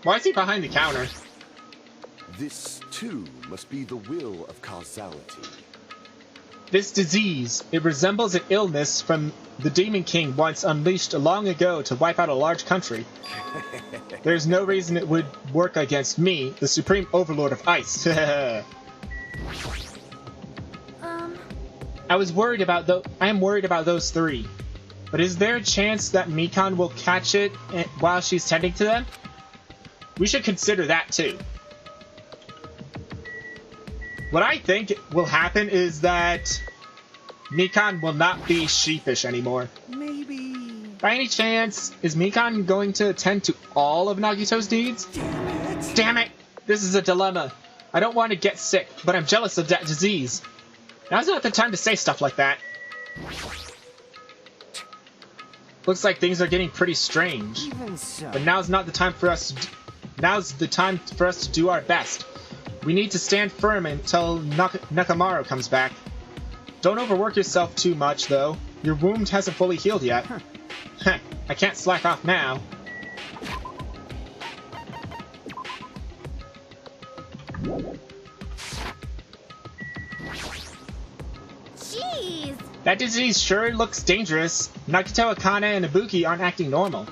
Why is he behind the counter? This, too, must be the will of causality. This disease, it resembles an illness from the Demon King once unleashed long ago to wipe out a large country. There's no reason it would work against me, the Supreme Overlord of Ice. I am worried about those three. But is there a chance that Mikan will catch it while she's tending to them? We should consider that too. What I think will happen is that Mikan will not be sheepish anymore. Maybe. By any chance, is Mikan going to attend to all of Nagito's deeds? Damn it! This is a dilemma. I don't want to get sick, but I'm jealous of that disease. Now's not the time to say stuff like that. Looks like things are getting pretty strange. Even so. But now's not the time for us to do our best. We need to stand firm until Nakamaru comes back. Don't overwork yourself too much, though. Your wound hasn't fully healed yet. Heh, I can't slack off now. Jeez! That disease sure looks dangerous. Nagito, Akane, and Ibuki aren't acting normal.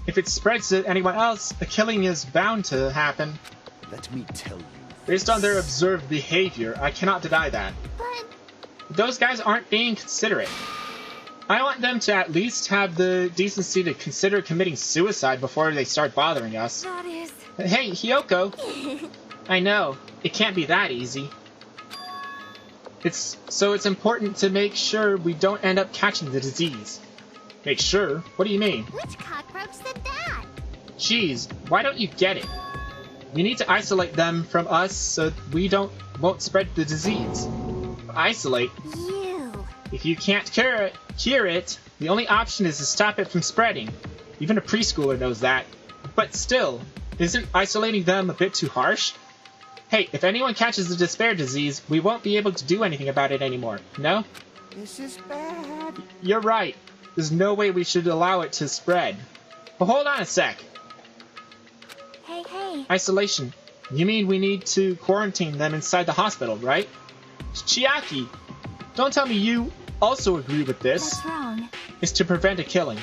If it spreads to anyone else, a killing is bound to happen. Let me tell you. Based on their observed behavior, I cannot deny that. But... Those guys aren't being considerate. I want them to at least have the decency to consider committing suicide before they start bothering us. that is... Hey, Hiyoko! I know, it can't be that easy. It's important to make sure we don't end up catching the disease. Make sure? What do you mean? Which cockroach said that? Jeez, why don't you get it? We need to isolate them from us so we won't spread the disease. Isolate? You. If you can't cure it, the only option is to stop it from spreading. Even a preschooler knows that. But still, isn't isolating them a bit too harsh? Hey, if anyone catches the despair disease, we won't be able to do anything about it anymore, no? This is bad. You're right. There's no way we should allow it to spread. But hold on a sec. Hey. Isolation. You mean we need to quarantine them inside the hospital, right? Chiaki, don't tell me you also agree with this. What's wrong? It's to prevent a killing.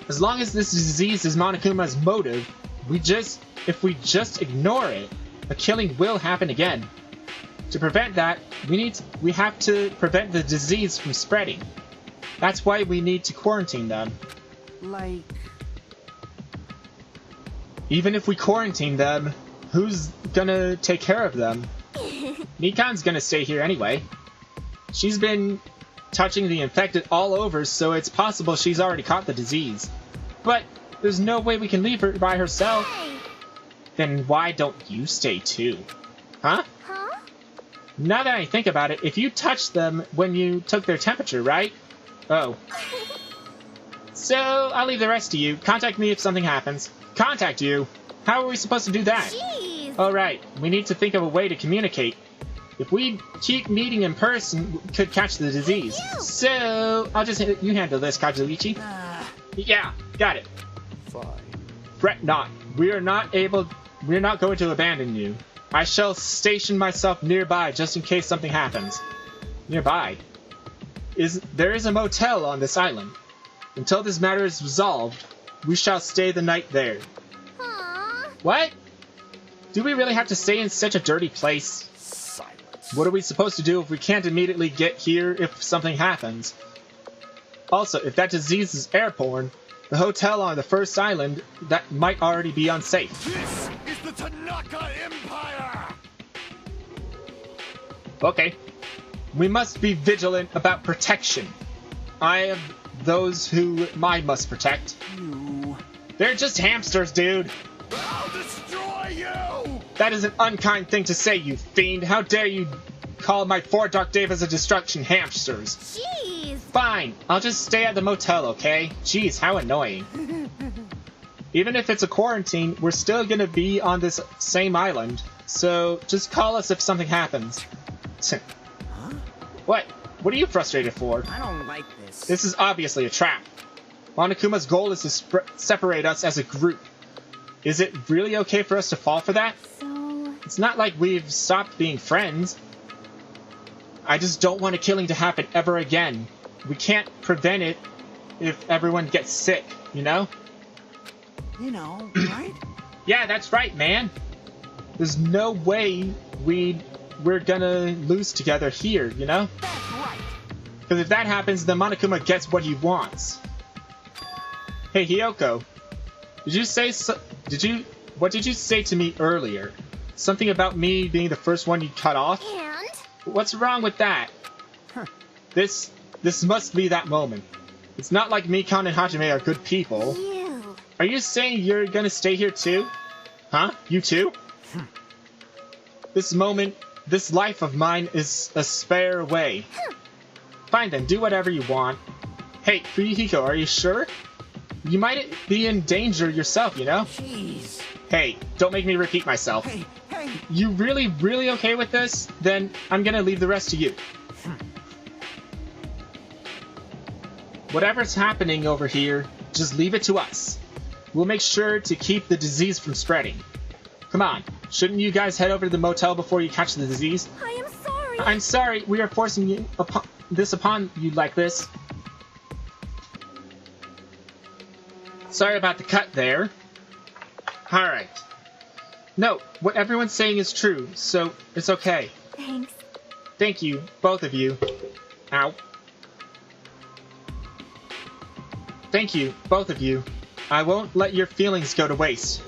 As long as this disease is Monokuma's motive, if we just ignore it, a killing will happen again. To prevent that, we have to prevent the disease from spreading. That's why we need to quarantine them. Like... Even if we quarantine them, who's gonna take care of them? Mikan's gonna stay here anyway. She's been touching the infected all over, so it's possible she's already caught the disease. But there's no way we can leave her by herself. Hey. Then why don't you stay too? Huh? Huh? Now that I think about it, if you touched them when you took their temperature, right? Oh. So, I'll leave the rest to you. Contact me if something happens. Contact you? How are we supposed to do that? Jeez! Alright, we need to think of a way to communicate. If we keep meeting in person, we could catch the disease. So, you handle this, Kazuichi. Yeah, got it. Fine. Fret not. We are not going to abandon you. I shall station myself nearby just in case something happens. Nearby? There is a motel on this island. Until this matter is resolved, we shall stay the night there. Aww. What? Do we really have to stay in such a dirty place? Silence. What are we supposed to do if we can't immediately get here if something happens? Also, if that disease is airborne, the hotel on the first island, that might already be unsafe. This is the Tanaka Empire! Okay. We must be vigilant about protection. I have those who I must protect. You... They're just hamsters, dude. I'll destroy you! That is an unkind thing to say, you fiend. How dare you call my 4 Dark Devas a destruction hamsters? Jeez! Fine, I'll just stay at the motel, okay? Jeez, how annoying. Even if it's a quarantine, we're still gonna be on this same island. So, just call us if something happens. Huh? What? What are you frustrated for? I don't like this. This is obviously a trap. Monokuma's goal is to separate us as a group. Is it really okay for us to fall for that? So... It's not like we've stopped being friends. I just don't want a killing to happen ever again. We can't prevent it if everyone gets sick, you know? You know, right? Yeah, that's right, man. There's no way we're gonna lose together here, you know? That's right. Because if that happens, then Monokuma gets what he wants. Hey, Hiyoko. Did you say what did you say to me earlier? Something about me being the first one you cut off? And? What's wrong with that? This must be that moment. It's not like Mikan and Hajime are good people. You. Are you saying you're gonna stay here too? Huh? You too? This moment, this life of mine is a spare away. Fine then, do whatever you want. Hey, Fuyuhiko, are you sure? You might be in danger yourself, you know? Jeez. Hey, don't make me repeat myself. Hey. You really okay with this? Then I'm gonna leave the rest to you. Whatever's happening over here, just leave it to us. We'll make sure to keep the disease from spreading. Come on, shouldn't you guys head over to the motel before you catch the disease? I am sorry. I'm sorry, we are forcing this upon you like this. Sorry about the cut there. Alright. No, what everyone's saying is true, so it's okay. Thanks. Thank you, both of you. Ow. Thank you, both of you. I won't let your feelings go to waste.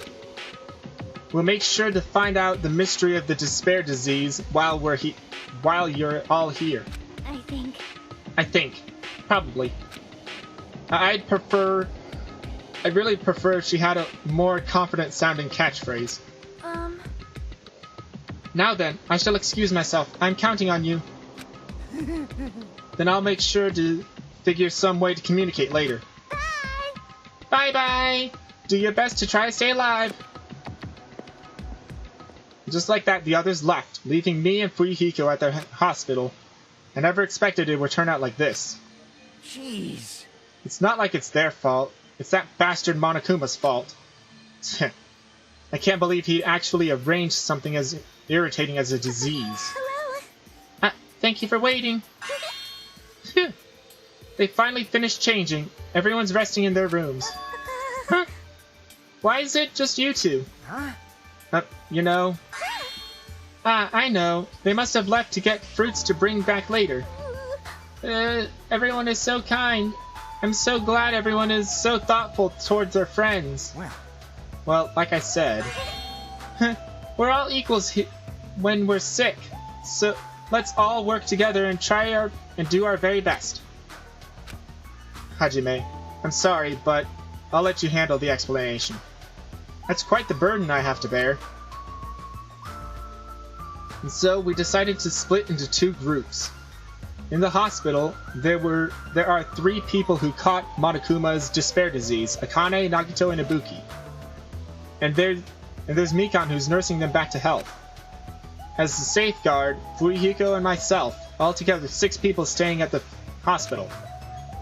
We'll make sure to find out the mystery of the despair disease while you're all here. I think. Probably. I really prefer if she had a more confident sounding catchphrase. Now then, I shall excuse myself. I'm counting on you. Then I'll make sure to figure some way to communicate later. Bye. Bye-bye! Do your best to try to stay alive. Just like that, the others left, leaving me and Fuyuhiko at the hospital. I never expected it would turn out like this. Jeez. It's not like it's their fault. It's that bastard Monokuma's fault. I can't believe he actually arranged something as irritating as a disease. Hello. Thank you for waiting. Phew. They finally finished changing. Everyone's resting in their rooms. Huh? Why is it just you two? Huh? You know... I know. They must have left to get fruits to bring back later. Everyone is so kind. I'm so glad everyone is so thoughtful towards their friends. Well, like I said, we're all equals when we're sick. So let's all work together and and do our very best. Hajime, I'm sorry, but I'll let you handle the explanation. That's quite the burden I have to bear. And so we decided to split into two groups. In the hospital, there are 3 people who caught Monokuma's despair disease: Akane, Nagito, and Ibuki. And there's Mikan, who's nursing them back to health. As the safeguard, Fuyuhiko and myself, altogether 6 people staying at the hospital.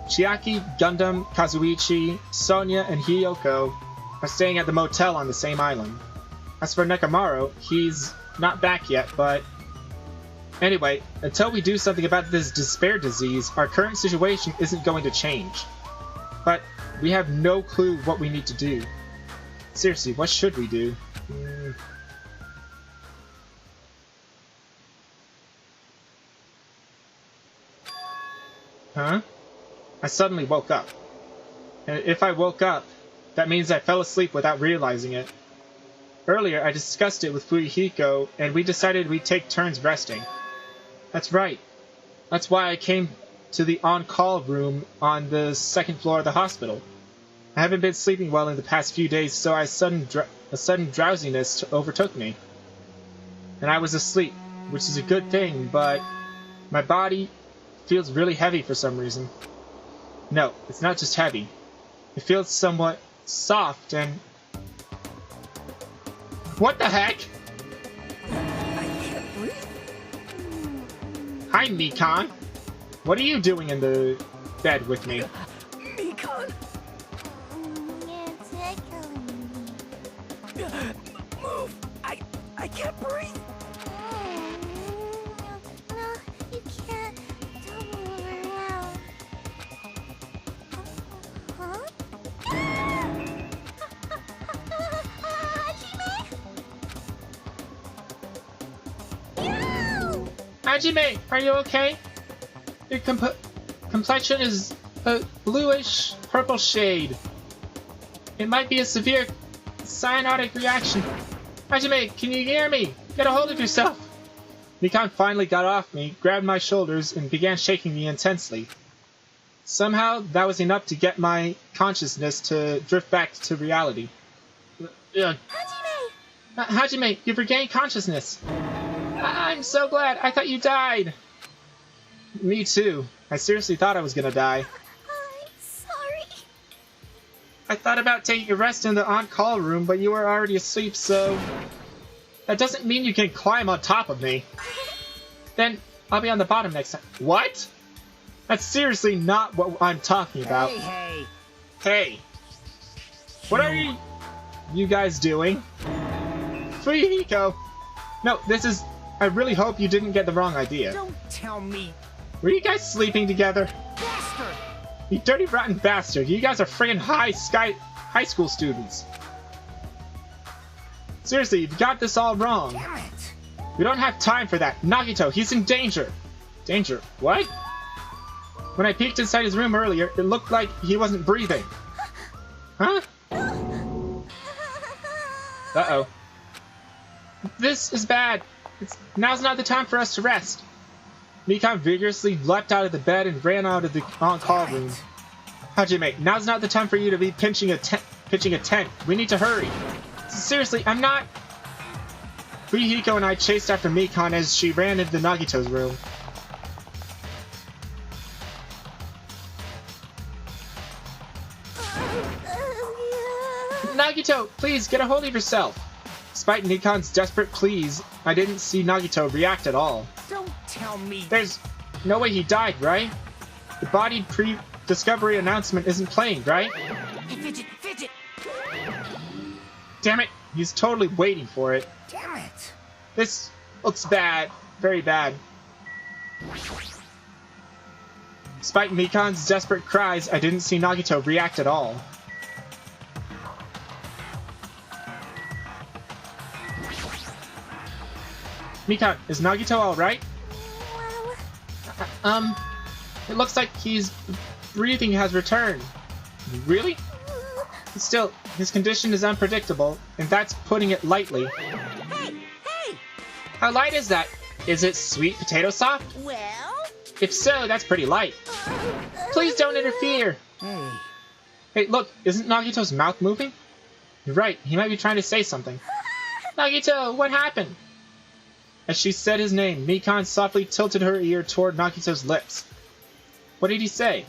Chiaki, Gundam, Kazuichi, Sonia, and Hiyoko are staying at the motel on the same island. As for Nekomaru, he's not back yet, but... Anyway, until we do something about this despair disease, our current situation isn't going to change. But we have no clue what we need to do. Seriously, what should we do? Huh? I suddenly woke up. And if I woke up, that means I fell asleep without realizing it. Earlier, I discussed it with Fuyuhiko, and we decided we'd take turns resting. That's right. That's why I came to the on-call room on the 2nd floor of the hospital. I haven't been sleeping well in the past few days, so a sudden drowsiness overtook me. And I was asleep, which is a good thing, but my body feels really heavy for some reason. No, it's not just heavy. It feels somewhat soft and... What the heck? I can't breathe. Hi, Mikan. What are you doing in the bed with me? Mikan. You're tickling me. Move! I can't breathe! No, you can't. Don't move around. Huh? Hajime, are you okay? Your complexion is a bluish purple shade. It might be a severe cyanotic reaction. Hajime, can you hear me? Get a hold of yourself! Mikan finally got off me, grabbed my shoulders, and began shaking me intensely. Somehow, that was enough to get my consciousness to drift back to reality. Hajime! Hajime, you've regained consciousness. I'm so glad. I thought you died. Me too. I seriously thought I was gonna die. I'm sorry. I thought about taking a rest in the on-call room, but you were already asleep, so... That doesn't mean you can climb on top of me. Then, I'll be on the bottom next time. What? That's seriously not what I'm talking about. Hey! Hey! What are you guys doing? Fuyuhiko! No, this is... I really hope you didn't get the wrong idea. Don't tell me, Were you guys sleeping together? bastard! You dirty rotten bastard. You guys are friggin' high school students. Seriously, you've got this all wrong. Damn it! We don't have time for that. Nagito, he's in danger. Danger? What? When I peeked inside his room earlier, it looked like he wasn't breathing. Huh? Uh-oh. This is bad. Now's not the time for us to rest. Mikan vigorously leapt out of the bed and ran out of the on-call room. Hajime, now's not the time for you to be pitching a tent. We need to hurry. Seriously, I'm not... Fuyuhiko and I chased after Mikan as she ran into Nagito's room. Nagito, please, get a hold of yourself. Despite Mikan's desperate pleas, I didn't see Nagito react at all. Don't tell me. There's no way he died, right? The body pre-discovery announcement isn't playing, right? Hey, fidget! Damn it, he's totally waiting for it. Damn it! This looks bad. Very bad. Despite Mikan's desperate cries, I didn't see Nagito react at all. Mikan, is Nagito alright? It looks like his breathing has returned. Really? Still, his condition is unpredictable, and that's putting it lightly. Hey! How light is that? Is it sweet potato soft? Well? If so, that's pretty light. Please don't interfere! Hey, Hey, look, isn't Nagito's mouth moving? You're right, he might be trying to say something. Nagito, what happened? As she said his name, Mikan softly tilted her ear toward Nagito's lips. What did he say?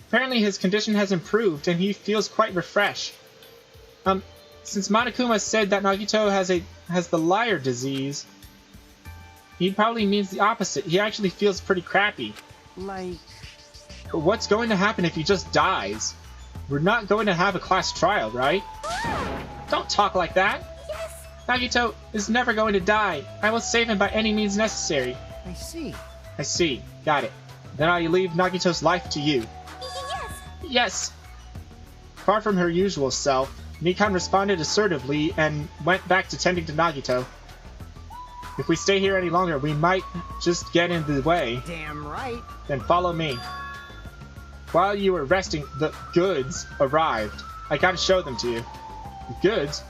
Apparently his condition has improved and he feels quite refreshed. Since Monokuma said that Nagito has the liar disease, he probably means the opposite. He actually feels pretty crappy. like... But what's going to happen if he just dies? We're not going to have a class trial, right? Don't talk like that. Yes! Nagito is never going to die. I will save him by any means necessary. I see. I see. Got it. Then I leave Nagito's life to you. Yes! Yes! Far from her usual self, Mikan responded assertively and went back to tending to Nagito. If we stay here any longer, we might just get in the way. Damn right. Then follow me. While you were resting, the goods arrived. I gotta show them to you. The goods?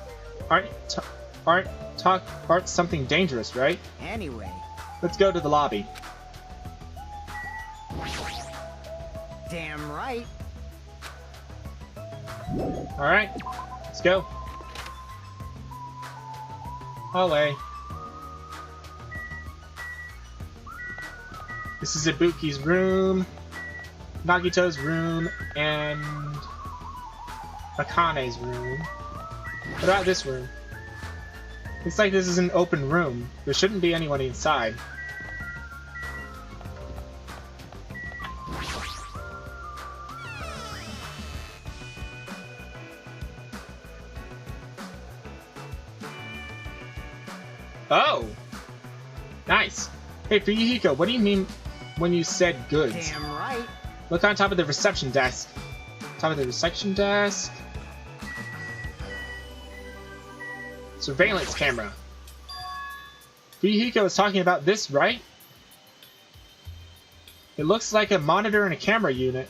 Aren't something dangerous, right? Anyway. Let's go to the lobby. Damn right. Alright, let's go. Hallway. This is Ibuki's room, Nagito's room, and Akane's room. What about this room? Looks like this is an open room. There shouldn't be anyone inside. Oh! Nice. Hey, Fuyuhiko, what do you mean when you said goods? Damn right. Look on top of the reception desk. Top of the reception desk. Surveillance camera. Fuyuhiko is talking about this, right? It looks like a monitor and a camera unit.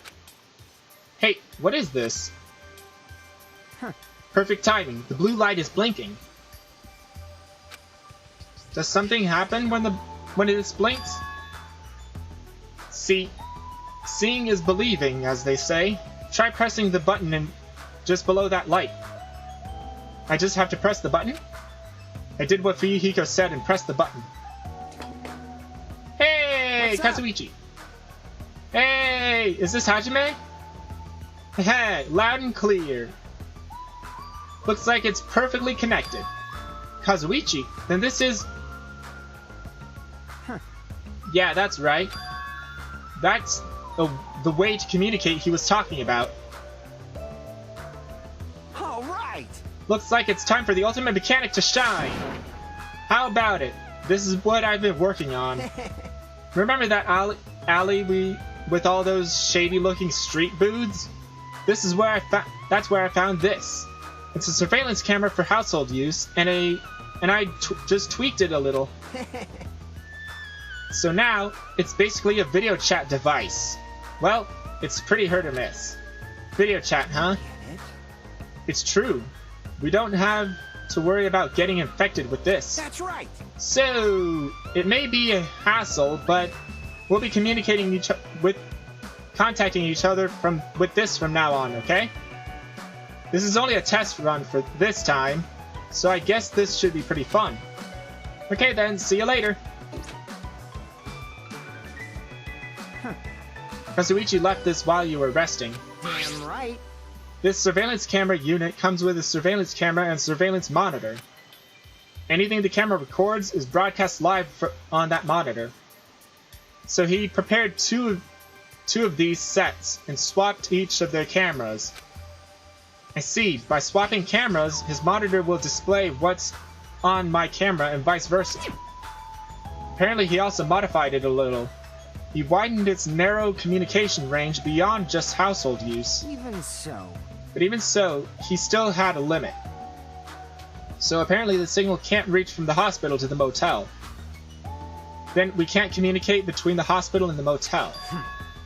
Hey, what is this? Huh. Perfect timing. The blue light is blinking. Does something happen when it blinks? See, seeing is believing, as they say. Try pressing the button and just below that light. I just have to press the button? I did what Fuyuhiko said and pressed the button. Hey, What's up? Kazuichi. Hey, is this Hajime? Hey, loud and clear. Looks like it's perfectly connected. Kazuichi? Then this is... Huh. Yeah, that's right. That's the way to communicate he was talking about. All right. Looks like it's time for the ultimate mechanic to shine. How about it? This is what I've been working on. Remember that alley with all those shady-looking street booths? This is where that's where I found this. It's a surveillance camera for household use, and I just tweaked it a little. So now it's basically a video chat device. Well, it's pretty hit or miss. Video chat, huh? Get it? It's true. We don't have to worry about getting infected with this. That's right. So, it may be a hassle, but we'll be communicating contacting each other with this from now on, okay? This is only a test run for this time, so I guess this should be pretty fun. Okay then, see you later. Kazuichi left this while you were resting. Damn right. This surveillance camera unit comes with a surveillance camera and surveillance monitor. Anything the camera records is broadcast live on that monitor. So he prepared two of these sets and swapped each of their cameras. I see. By swapping cameras, his monitor will display what's on my camera and vice versa. Apparently he also modified it a little. He widened its narrow communication range beyond just household use. Even so. But even so, he still had a limit. So apparently the signal can't reach from the hospital to the motel. Then we can't communicate between the hospital and the motel.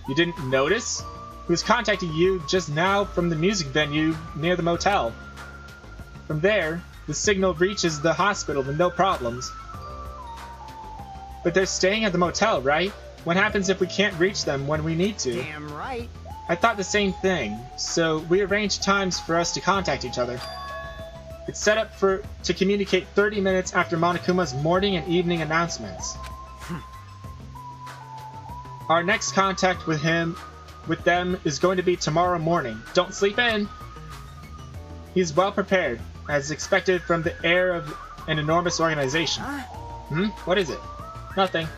You didn't notice? He was contacting you just now from the music venue near the motel. From there, the signal reaches the hospital with no problems. But they're staying at the motel, right? What happens if we can't reach them when we need to? Damn right. I thought the same thing, so we arranged times for us to contact each other. It's set up to communicate 30 minutes after Monokuma's morning and evening announcements. Our next contact with them is going to be tomorrow morning. Don't sleep in! He's well prepared, as expected from the heir of an enormous organization. Huh? What is it? Nothing.